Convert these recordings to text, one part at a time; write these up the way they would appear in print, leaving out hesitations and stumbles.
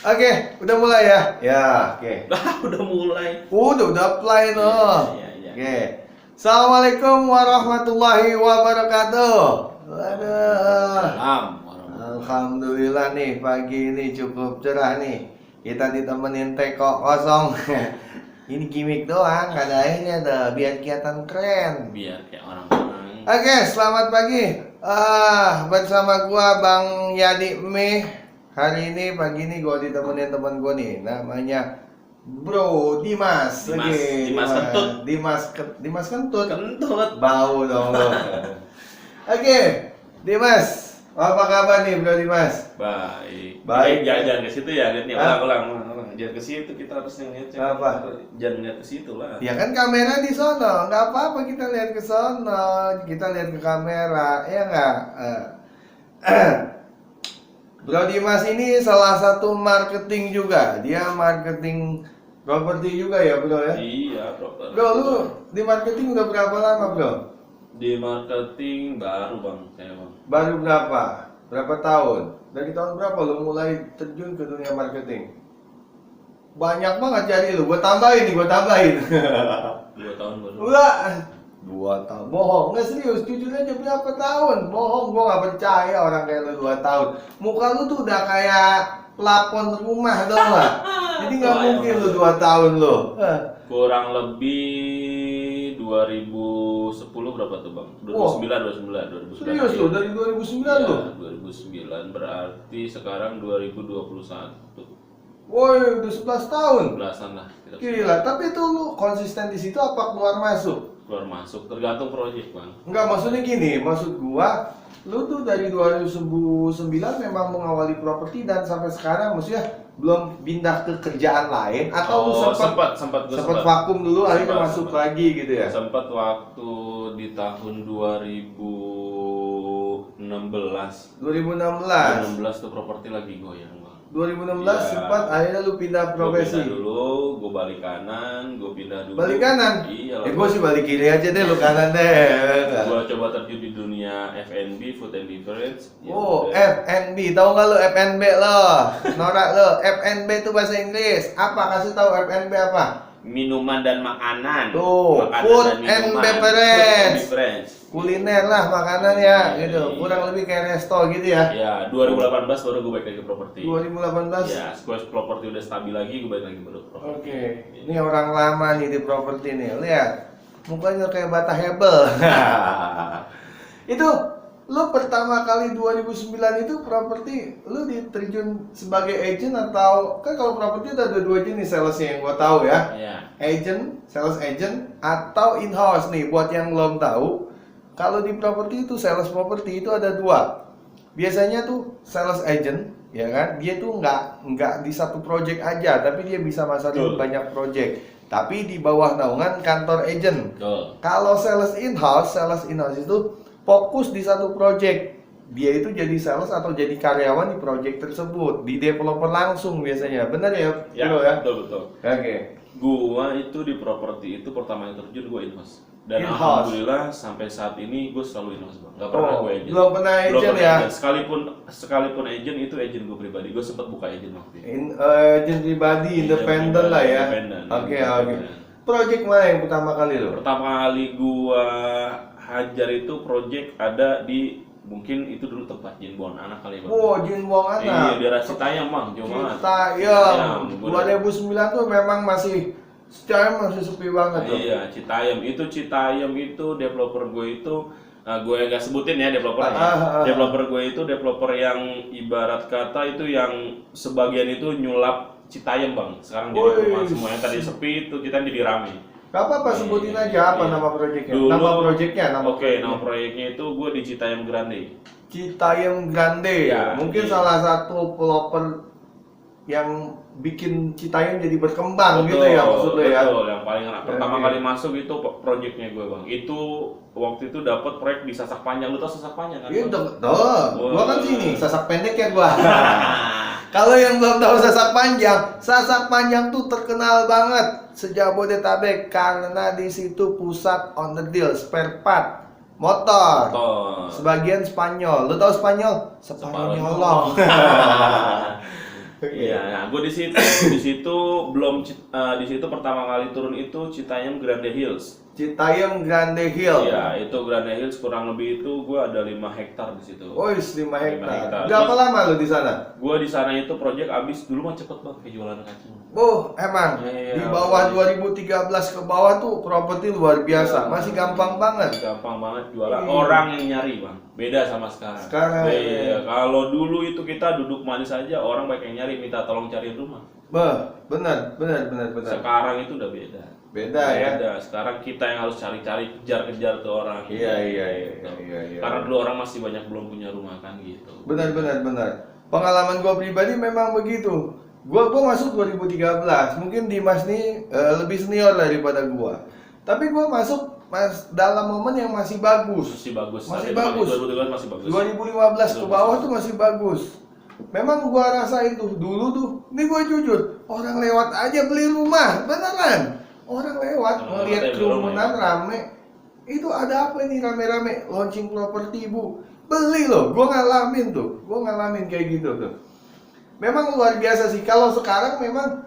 Oke, udah mulai ya? Ya, oke. Udah mulai. Udah play no. Iya. Oke. Assalamualaikum warahmatullahi wabarakatuh. Waduh. Salam. Alhamdulillah nih pagi ini cukup cerah nih. Kita ditemenin teko kosong. Ini gimmick doang, kadainnya dah biar kelihatan keren. Biar kayak orang-orang. Oke, selamat pagi. Bersama gua Bang Yadi Meh. Hari ini pagi ini gua ditemenin teman gua nih, namanya Bro Dimas. Dimas Kentut. Kentut. Bau dong lo. Oke, Dimas. Apa kabar nih Bro Dimas? Baik. Jangan ke situ ya, lihat nih ulang. Jangan ke situ, kita harus ngeliat. Apa? Jangan lihat ke situ lah. Ya kan kamera di sono, nggak apa-apa kita lihat ke sono, kita lihat ke kamera, ya nggak? Bro Dimas ini salah satu marketing juga, dia marketing properti juga ya Bro ya? Iya, proper. Bro, lu di marketing udah berapa lama Bro? Di marketing baru bang, saya bang. Baru berapa? Berapa tahun? Dari tahun berapa lu mulai terjun ke dunia marketing? Banyak banget cari lu, gua tambahin. 2 tahun baru. Udah 2 tahun, bohong, nggak serius, jujur aja berapa tahun, bohong, gua nggak percaya orang kayak lu 2 tahun, muka lu tuh udah kayak pelapon rumah dong lah, jadi nggak mungkin lu 2 tahun lu. Kurang lebih 2010 berapa tuh bang? 2009. Serius lu, dari 2009 lu? 2009 berarti sekarang 2021. Woi, udah 11 tahun. Belasan lah. Gila, tapi itu lu konsisten di situ apa keluar masuk? Keluar masuk, tergantung proyek bang. Enggak, maksudnya gini, maksud gua lu tuh dari 2009 memang mengawali properti dan sampai sekarang maksudnya belum pindah ke kerjaan lain atau lu sempat vakum dulu akhirnya masuk lagi gitu ya? Sempat waktu di tahun 2016 tuh properti lagi goyang bang. 2016 ya, sempat akhirnya lu pindah profesi. Gue pindah dulu, gue balik kanan, gue pindah dulu. Balik kanan? Iya. Gue sih balik kiri aja deh, lu kanan deh. Gue coba terjun di dunia F&B, food and beverage. Oh, F&B, tahu nggak lo F&B lo? Norak lo, F&B itu bahasa Inggris. Apa? Kasih tahu F&B apa? Minuman dan makanan. Tuh, food and beverage. Kuliner lah makanan ya, gitu. Kurang lebih kayak resto gitu ya. Ya, 2018 baru gue balik lagi ke properti. 2018. Ya, setelah properti udah stabil lagi, gue balik lagi baru ke properti. Oke. Ini orang lama nih di properti nih. Lihat. Mukanya kayak bata hebel. Itu lu pertama kali 2009 itu properti lu diterjun sebagai agent atau kan kalau properti ada 2 jenis salesnya yang gua tahu ya. Iya. Agent, sales agent atau in-house nih buat yang belum tahu. Kalau di properti itu sales properti itu ada 2. Biasanya tuh sales agent ya kan, dia tuh nggak di satu project aja, tapi dia bisa masarin banyak project. Tapi di bawah naungan kantor agent. Kalau sales in-house itu fokus di satu project. Dia itu jadi sales atau jadi karyawan di project tersebut, di developer langsung biasanya. Benar ya? Ya, betul. Oke. Gua itu di properti itu pertama yang terjun gua in-house. Dan In-house. alhamdulillah sampai saat ini gue selalu in-house bang. Gak pernah gue agent. Belum pernah agent ya? Sekalipun agent itu agent gue pribadi. Gue sempat buka agent waktu itu. Agent pribadi, independen lah ya. Oke. Project mana yang pertama kali lo? Pertama kali gua hajar itu project ada di mungkin itu dulu tempat Jin Buang Anak kali bang. Oh, Jin Buang Anak. Iya, di daerah Citayam bang, jauh banget. Citayam. 2009 tuh memang masih sepi banget tuh. Iya, Citayam itu developer gue itu gue gak sebutin ya developernya. Developer gue itu developer yang ibarat kata itu yang sebagian itu nyulap Citayam bang. Sekarang jadi rumah semua yang tadi sepi itu kita jadi rame. Gak apa-apa, sebutin aja apa nama proyeknya. Nama proyeknya itu gue di Citayam Grande. Citayam Grande ya. Mungkin salah satu developer yang bikin Citayam jadi berkembang gitu ya maksudnya ya. Betul, yang paling pertama kali masuk itu proyeknya gue bang. Itu waktu itu dapat proyek di Sasak Panjang. Lu tau Sasak Panjang kan? Iya, gua kan sini, Sasak pendek ya gua. Kalau yang belum tahu Sasak Panjang tuh terkenal banget se-Jabodetabek karena di situ pusat on the deal spare part motor. Sebagian Spanyol. Lu tahu Spanyol? Spanyolong. Iya, nah gue di situ belum di situ pertama kali turun itu Citayam Grande Hills. Citayam Grande Hill. Iya, itu Grande Hills kurang lebih itu gue ada 5 hektar di situ. Oh, 5 hektar. 5 Berapa Terus, lama lu di sana? Gue di sana itu project abis dulu mah cepet banget kayak jualan kacang. Oh, emang Iya, di bawah 2013 ke bawah tuh properti luar biasa, masih gampang banget. Gampang banget jualan. Iya. Orang yang nyari bang, beda sama sekarang. Sekarang, iya. Kalau dulu itu kita duduk manis aja, orang banyak yang nyari, minta tolong cariin rumah. Benar. Sekarang itu udah beda. Beda ya. Sekarang kita yang harus cari-cari, kejar-kejar tuh orang. Iya. Karena dulu orang masih banyak belum punya rumah kan gitu. Benar. Pengalaman gua pribadi memang begitu. Gua masuk 2013, mungkin Dimas nih lebih senior daripada gua. Tapi gua masuk dalam momen yang masih bagus. Masih bagus. 2012 masih bagus. 2015 ke bawah tuh masih bagus. Memang gua rasa itu dulu tuh, ini gua jujur, orang lewat aja beli rumah, beneran. Orang lewat melihat kerumunan rame, itu ada apa ini rame-rame launching properti bu, beli loh. Gua ngalamin kayak gitu tuh. Memang luar biasa sih. Kalau sekarang memang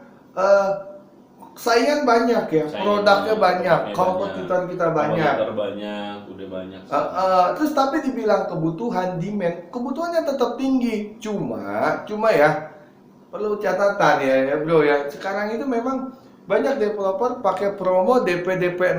saingan banyak ya, produknya banyak, kompetitor kita banyak. Udah banyak. Terus tapi dibilang kebutuhannya tetap tinggi. Cuma ya perlu catatan ya bro ya. Sekarang itu memang banyak developer pakai promo DP 0%.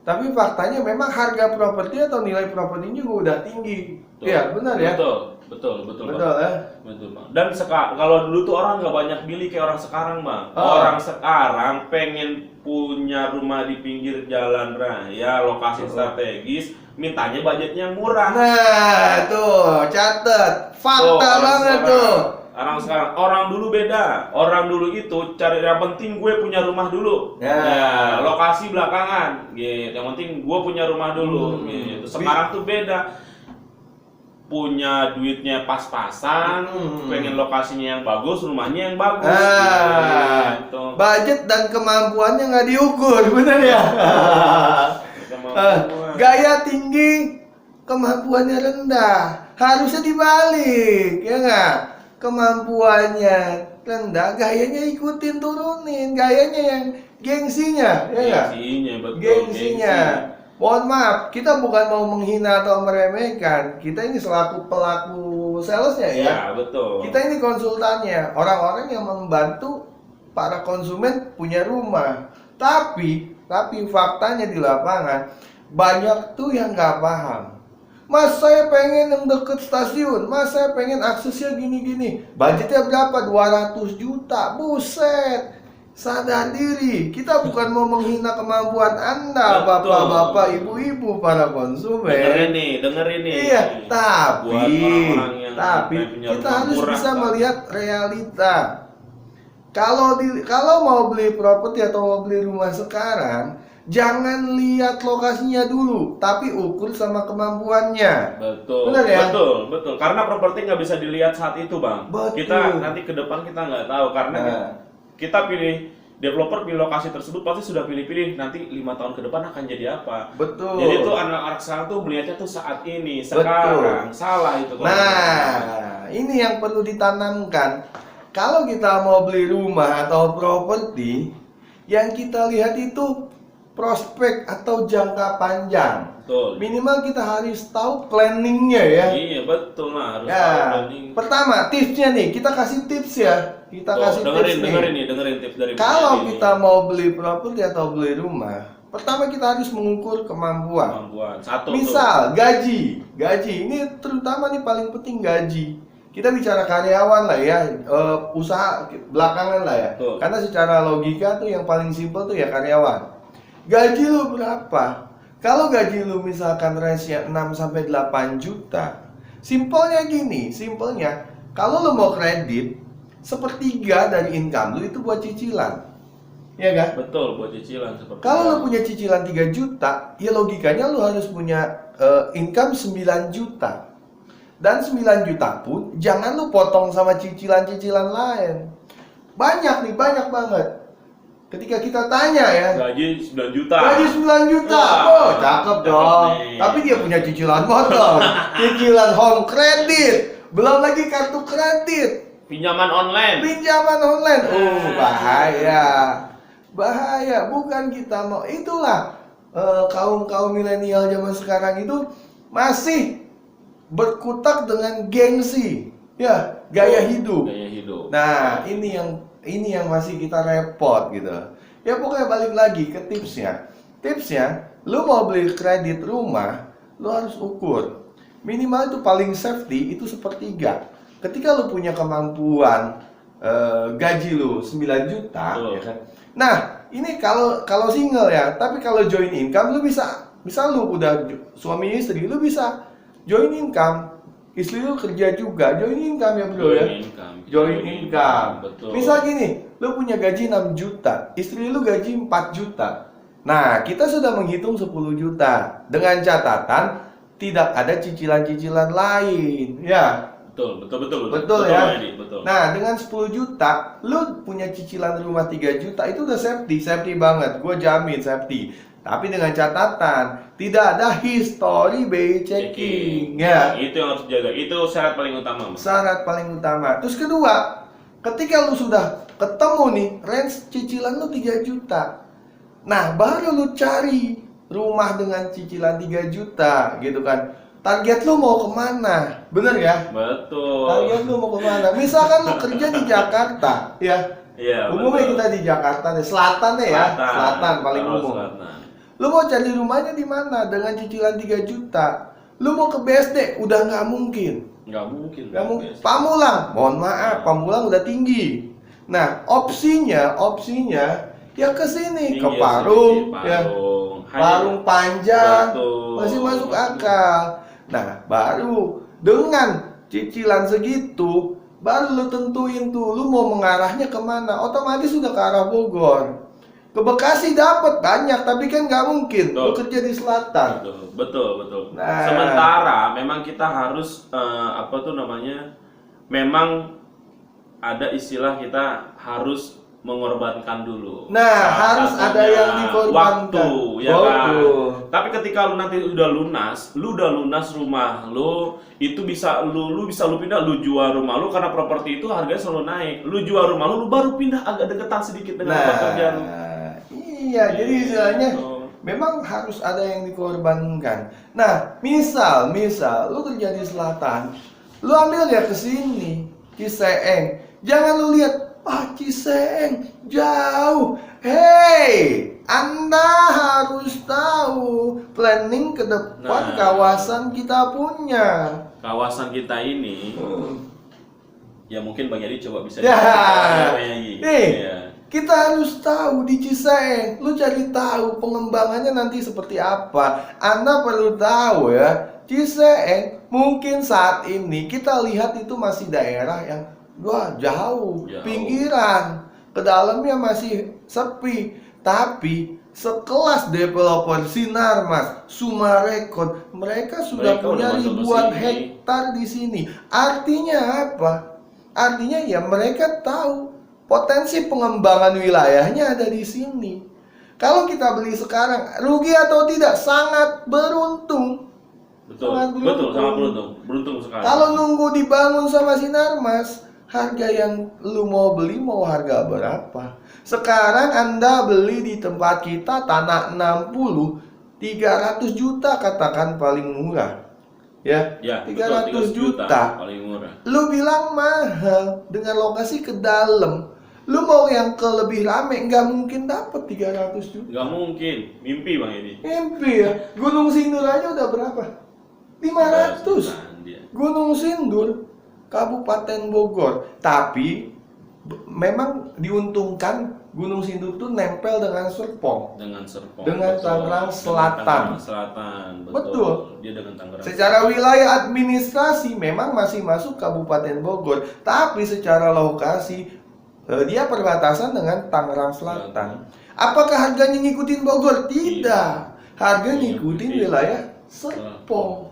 Tapi faktanya memang harga properti atau nilai propertinya juga udah tinggi. Iya benar ya. Betul ya. Betul bang. Dan kalau dulu tuh orang nggak banyak pilih kayak orang sekarang bang. Orang sekarang pengen punya rumah di pinggir jalan raya, lokasi strategis, mintanya budgetnya yang murah. Nah tuh catet, fakta banget tuh. Orang dulu beda. Orang dulu itu cari yang penting gue punya rumah dulu. Ya, lokasi belakangan. Gitu. Yang penting gue punya rumah dulu. Gitu. Sekarang tuh beda. Punya duitnya pas-pasan, pengen lokasinya yang bagus, rumahnya yang bagus. Gitu. Budget dan kemampuannya nggak diukur, bener ya? Gaya tinggi, kemampuannya rendah. Harusnya dibalik, ya nggak? Kemampuannya rendah, gayanya ikutin turunin, gayanya yang gengsinya, ya nggak? Gengsinya. Mohon maaf, kita bukan mau menghina atau meremehkan. Kita ini selaku pelaku salesnya ya. Ya betul. Kita ini konsultannya, orang-orang yang membantu para konsumen punya rumah. Tapi faktanya di lapangan banyak tuh yang nggak paham. Mas saya pengen yang deket stasiun, mas saya pengen aksesnya gini-gini. Budgetnya berapa? 200 juta, buset. Sadar diri, kita bukan mau menghina kemampuan Anda, bapak-bapak, ibu-ibu, para konsumen. Dengerin nih. Iya, tapi kita harus bisa melihat realita. Kalau mau beli properti atau mau beli rumah sekarang, jangan lihat lokasinya dulu, tapi ukur sama kemampuannya. Betul. Benar ya? Betul. Karena properti nggak bisa dilihat saat itu, bang. Betul. Kita nanti ke depan kita nggak tahu karena kita pilih developer pilih lokasi tersebut pasti sudah pilih-pilih nanti 5 tahun ke depan akan jadi apa. Betul. Jadi itu anak-anak sekarang tuh melihatnya tuh saat ini, sekarang. Betul. Salah itu. Nah, ini yang perlu ditanamkan. Kalau kita mau beli rumah atau properti, yang kita lihat itu prospek atau jangka panjang. Betul. Minimal kita harus tahu planningnya ya. Iya betul lah, harus ya. tahu planning. Pertama tipsnya nih, kita kasih tips ya. Dengerin tips dari kalau kita mau beli properti atau beli rumah, pertama kita harus mengukur kemampuan. Misal gaji ini terutama nih paling penting gaji. Kita bicara karyawan lah ya, usaha belakangan lah ya. Betul. Karena secara logika tuh yang paling simpel tuh ya karyawan. Gaji lu berapa? Kalau gaji lu misalkan range-nya 6-8 juta, simpelnya gini, kalau lu mau kredit, sepertiga dari income lu itu buat cicilan. Iya kan? Betul, buat cicilan seperti. Kalau lu punya cicilan 3 juta, ya logikanya lu harus punya income 9 juta. Dan 9 juta pun jangan lu potong sama cicilan-cicilan lain. Banyak banget. Ketika kita tanya ya, gaji 9 juta. Oh, cakep dong. Tapi dia punya cicilan motor, cicilan home kredit, belum lagi kartu kredit. Pinjaman online. Pinjaman online. Oh, bahaya. Bahaya. Bukan kita mau. Itulah kaum milenial zaman sekarang itu masih berkutat dengan gengsi. Ya, gaya hidup. Gaya hidup. Nah, ini yang masih kita repot gitu. Ya pokoknya balik lagi ke tipsnya. Tipsnya, lu mau beli kredit rumah, lu harus ukur. Minimal itu paling safety itu sepertiga. Ketika lu punya kemampuan gaji lu 9 juta, ya kan? Nah, ini kalau single ya, tapi kalau joint income lu bisa lu udah suami istri, lu bisa joint income. Istri lu kerja juga, joint income ya bro ya. Joint income. Betul. Misal gini, lu punya gaji 6 juta, istri lu gaji 4 juta. Nah, kita sudah menghitung 10 juta dengan catatan tidak ada cicilan-cicilan lain, ya. Betul Ya. Betul. Nah, dengan 10 juta, lu punya cicilan rumah 3 juta, itu udah safety banget. Gue jamin safety. Tapi dengan catatan, tidak ada history BI checking. Ya. Itu yang harus dijaga. Itu syarat paling utama. Syarat paling utama. Terus kedua, ketika lu sudah ketemu nih, range cicilan lu 3 juta. Nah, baru lu cari rumah dengan cicilan 3 juta gitu kan. Target lu mau kemana? Bener ya? Betul. Target lu mau kemana? Misalkan lu kerja di Jakarta, ya. Iya, Umumnya betul. kita di Jakarta nih, selatan deh ya. Selatan paling umum. Selatan. Lu mau cari rumahnya di mana? Dengan cicilan 3 juta. Lu mau ke BSD? Udah nggak mungkin. Nggak mungkin. Pamulang, mohon maaf, Pamulang udah tinggi. Nah, opsinya ya ke sini, ke Parung, ya. Parung Panjang, masih masuk akal. Nah, baru dengan cicilan segitu, baru lu tentuin tuh, lu mau mengarahnya kemana. Otomatis sudah ke arah Bogor. Ke Bekasi dapat banyak, tapi kan nggak mungkin. Lu kerja di selatan. Betul. Nah. Sementara memang kita harus memang ada istilah kita harus mengorbankan dulu. Nah, harus ada yang dikorbankan. Waktu, ya kan. Tapi ketika lu nanti udah lunas rumah lu, itu bisa lu pindah, lu jual rumah lu karena properti itu harganya selalu naik. Lu jual rumah lu baru pindah agak deketan sedikit dengan pekerjaan lu. Iya, jadi istilahnya memang harus ada yang dikorbankan. Nah, misal lu kerja di selatan, lu ambil ya ke sini, Ciseeng. Jangan lu lihat Ciseeng jauh. Hey, Anda harus tahu planning ke depan kawasan kita punya. Kawasan kita ini, ya mungkin Bang Yadi coba bisa. Kita harus tahu di Ciseeng. Lu cari tahu pengembangannya nanti seperti apa. Anda perlu tahu ya, Ciseeng mungkin saat ini kita lihat itu masih daerah yang jauh, pinggiran, ke dalamnya masih sepi. Tapi sekelas developer Sinarmas, Sumarekon, mereka sudah punya ribuan hektar di sini. Artinya apa? Artinya ya mereka tahu potensi pengembangan wilayahnya ada di sini. Kalau kita beli sekarang, rugi atau tidak? Sangat beruntung. Sangat beruntung sekali. Kalau nunggu dibangun sama Sinarmas, harga yang lu mau beli mau harga berapa? Sekarang Anda beli di tempat kita tanah 60, 300 juta katakan paling murah. Ya 300 juta paling murah. Lu bilang mahal dengan lokasi ke dalam. Lu mau yang ke lebih rame, nggak mungkin dapet 300 juta. Nggak mungkin, mimpi Bang ini. Mimpi ya. Gunung Sindur aja udah berapa? 500. Gunung Sindur, Kabupaten Bogor. Tapi memang diuntungkan Gunung Sindur tuh nempel dengan Serpong. Dengan Tangerang Selatan. Betul. Dia dengan Tangerang. Secara wilayah administrasi memang masih masuk Kabupaten Bogor, tapi secara lokasi dia perbatasan dengan Tangerang Selatan. Apakah harganya ngikutin Bogor? Tidak. Harga ngikutin wilayah Serpong.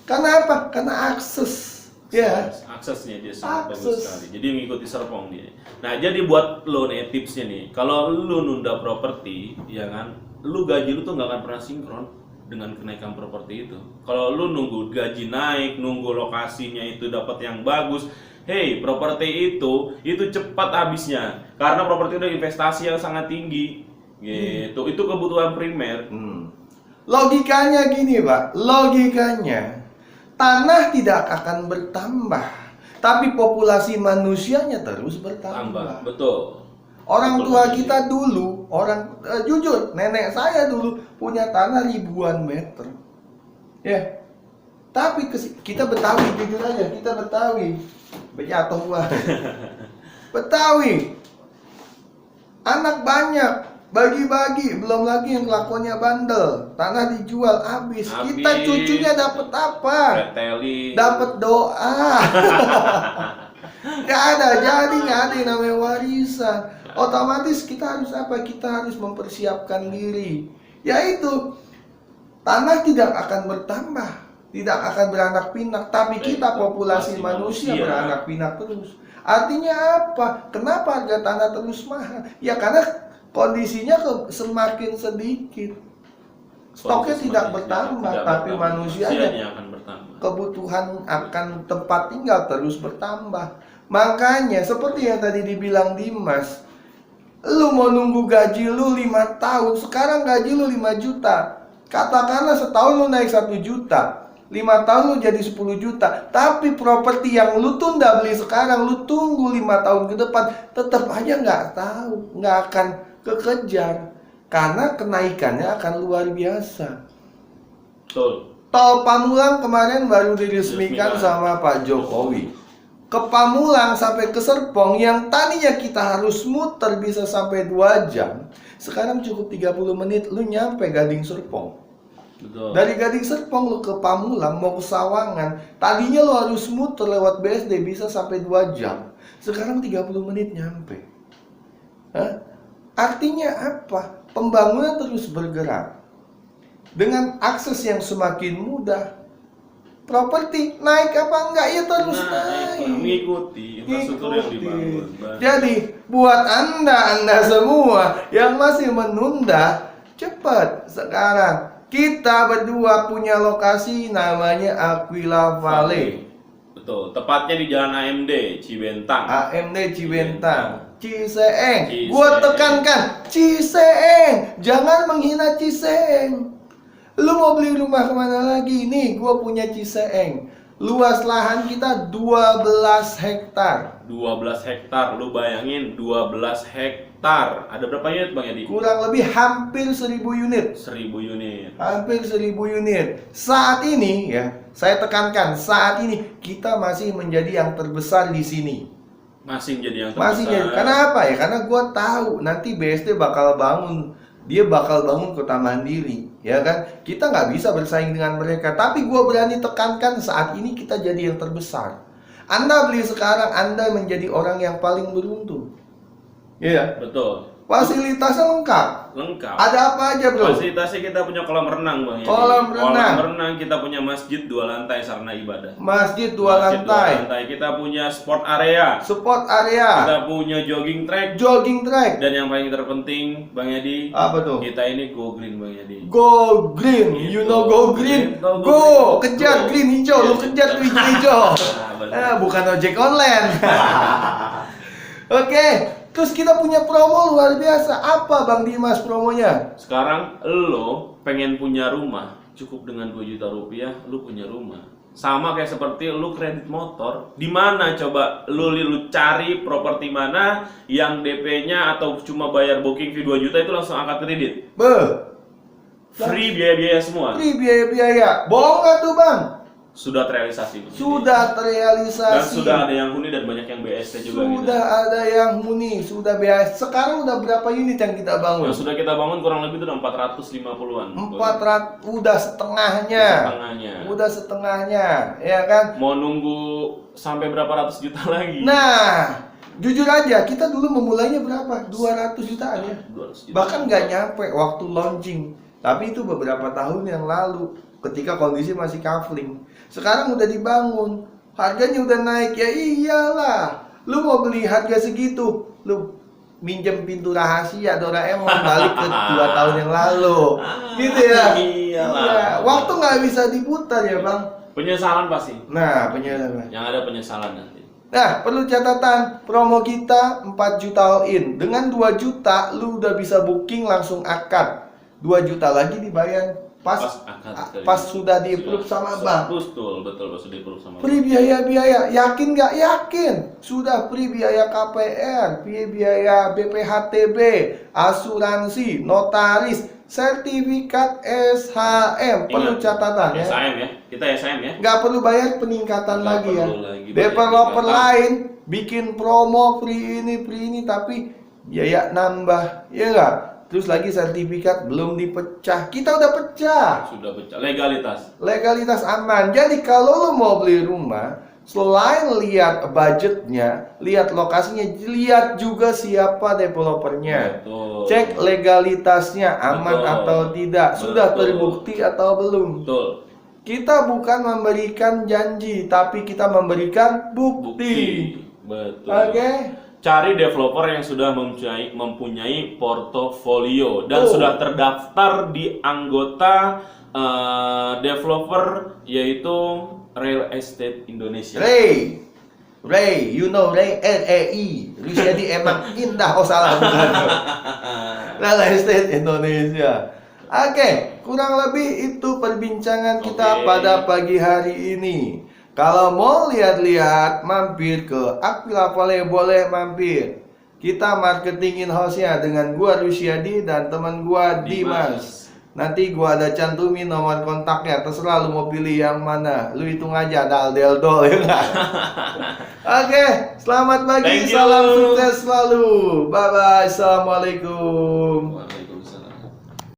Karena apa? Karena akses. Ya. Aksesnya dia sangat bagus sekali. Jadi mengikuti Serpong dia. Nah, jadi buat lo nih tipsnya nih. Kalau lo nunda properti, ya kan, lo gaji lo tuh nggak akan pernah sinkron dengan kenaikan properti itu. Kalau lo nunggu gaji naik, nunggu lokasinya itu dapat yang bagus, hey, properti itu cepat habisnya karena properti udah investasi yang sangat tinggi gitu. Itu kebutuhan primer. Logikanya gini, Pak. Logikanya tanah tidak akan bertambah, tapi populasi manusianya terus bertambah. Betul. Orang Betul, tua Pak. kita dulu, jujur, nenek saya dulu punya tanah ribuan meter. Ya. Tapi kita Betawi, jujur aja, kita Betawi. Bejatuh gua. Betawi. Anak banyak, bagi-bagi, belum lagi yang kelakuannya bandel. Tanah dijual habis. Kita cucunya dapat apa? Reteli. Dapat doa. Gak ada, jadi nggak ada yang namanya warisan. Otomatis kita harus apa? Kita harus mempersiapkan diri. Yaitu tanah tidak akan bertambah, tidak akan beranak pinak, tapi kita populasi manusia beranak pinak terus. Artinya apa? Kenapa harga tanah terus mahal? Ya karena kondisinya semakin sedikit. Stoknya tidak bertambah, tapi manusianya akan bertambah. Kebutuhan akan tempat tinggal terus bertambah. Makanya seperti yang tadi dibilang Dimas, lu mau nunggu gaji lu 5 tahun, sekarang gaji lu 5 juta. Katakanlah setahun lu naik 1 juta, 5 tahun lu jadi 10 juta. Tapi properti yang lu tunda beli sekarang, lu tunggu 5 tahun ke depan, tetap aja nggak tahu, nggak akan kekejar. Karena kenaikannya akan luar biasa. Betul. Tol Pamulang kemarin baru diresmikan sama Pak Jokowi. Ke Pamulang sampai ke Serpong yang tadinya kita harus muter bisa sampai 2 jam, sekarang cukup 30 menit lu nyampe Gading Serpong. Betul. Dari Gading Serpong lu ke Pamulang mau ke Sawangan, tadinya lu harus muter lewat BSD bisa sampai 2 jam. Sekarang 30 menit nyampe. Artinya apa? Pembangunan terus bergerak. Dengan akses yang semakin mudah, properti naik apa enggak ya terus naik. Mengikuti infrastruktur yang dibangun. Jadi buat anda semua yang masih menunda, cepat sekarang. Kita berdua punya lokasi namanya Aquila Valley. Betul, tepatnya di Jalan AMD Cibentang. AMD Cibentang, Ciseeng. Gua tekankan Ciseeng, jangan menghina Ciseeng. Lu mau beli rumah kemana lagi? Nih, gua punya Ciseeng. Luas lahan kita 12 hektar. 12 hektar, lu bayangin 12 hektar. Ada berapa unit Bang Yadi? Kurang lebih hampir 1000 unit. 1000 unit. Hampir 1000 unit. Saat ini ya, saya tekankan, saat ini kita masih menjadi yang terbesar di sini. Masih menjadi yang terbesar. Masih jadi. Karena apa ya? Karena gua tahu nanti BSD bakal bangun. Dia bakal bangun kota mandiri, ya kan? Kita nggak bisa bersaing dengan mereka. Tapi gue berani tekankan saat ini kita jadi yang terbesar. Anda beli sekarang, Anda menjadi orang yang paling beruntung. Iya. Betul. Fasilitasnya lengkap. Lengkap. Ada apa aja, bro? Fasilitasnya kita punya kolam renang Bang Yadi. Kolam renang. Kolam renang, kita punya masjid 2 lantai sarana ibadah. Masjid 2 Masjid 2 lantai. lantai. Kita punya sport area. Sport area. Kita punya jogging track. Jogging track. Dan yang paling terpenting Bang Yadi, Apa tuh? kita ini go green Bang Yadi. Go green, you know go green. Go, kejar green hijau, lu kejar tuh hijau. Bukan ojek online. Oke, terus kita punya promo luar biasa. Apa Bang Dimas promonya? Sekarang lo pengen punya rumah, cukup dengan 2 juta rupiah lu punya rumah. Sama kayak seperti lu kredit motor. Di mana coba lu cari properti mana yang DP-nya atau cuma bayar booking fee 2 juta itu langsung angkat kredit. Free biaya-biaya semua. Free biaya-biaya. Bohong nggak tuh Bang? Sudah terrealisasi. Sudah terrealisasi. Dan sudah ada yang huni dan banyak yang BST juga. Sudah ada yang huni, sudah BST. Sekarang udah berapa unit yang kita bangun? Yang sudah kita bangun kurang lebih itu udah 450-an. 400, udah setengahnya. Udah setengahnya, ya kan? Mau nunggu sampai berapa ratus juta lagi? Nah, jujur aja, kita dulu memulainya berapa? 200 jutaan ya? 200 juta. Bahkan nggak nyampe waktu launching. Tapi itu beberapa tahun yang lalu, ketika kondisi masih kafling. Sekarang udah dibangun, harganya udah naik. Ya iyalah, lu mau beli harga segitu, lu minjem pintu rahasia Doraemon balik ke 2 tahun yang lalu, gitu ya. Iyalah. Iya, waktu nggak bisa diputar ya Bang. Penyesalan pasti. Nah, penyesalan. Yang ada penyesalan nanti. Nah, perlu catatan, promo kita 4 juta all in. Dengan 2 juta, lu udah bisa booking langsung akad. 2 juta lagi dibayar pas sudah di-approve sama bank. Betul, sudah di-approve sama bank. Free biaya-biaya, yakin nggak? Yakin. Sudah free biaya KPR, free biaya BPHTB, asuransi, notaris, sertifikat SHM. Perlu catatan ya. SHM ya, kita SHM ya. Nggak perlu bayar peningkatan lagi ya. Lagi Developer lain bikin promo free ini tapi biaya nambah, ya nggak? Terus lagi sertifikat belum dipecah, kita udah pecah. Sudah pecah. Legalitas aman. Jadi kalau lo mau beli rumah, selain lihat budgetnya, lihat lokasinya, lihat juga siapa developernya. Betul. Cek legalitasnya aman atau tidak, sudah terbukti atau belum. Betul. Kita bukan memberikan janji, tapi kita memberikan bukti. Betul. Oke. Cari developer yang sudah mempunyai portofolio dan sudah terdaftar di anggota developer, yaitu Real Estate Indonesia. Ray, you know Ray, REI. Rusyadi emang indah, oh salah bukan. Real Estate Indonesia. Oke, kurang lebih itu perbincangan kita pada pagi hari ini. Kalau mau lihat-lihat, mampir ke Aquila Valley, boleh mampir. Kita marketing in-house-nya dengan gua Rusyadi dan teman gua Dimas. Nanti gua ada cantumin nomor kontaknya, terserah lu mau pilih yang mana. Lu hitung aja, dal-del-dol ya kan? Oke, selamat pagi, salam sukses selalu. Bye-bye, assalamualaikum.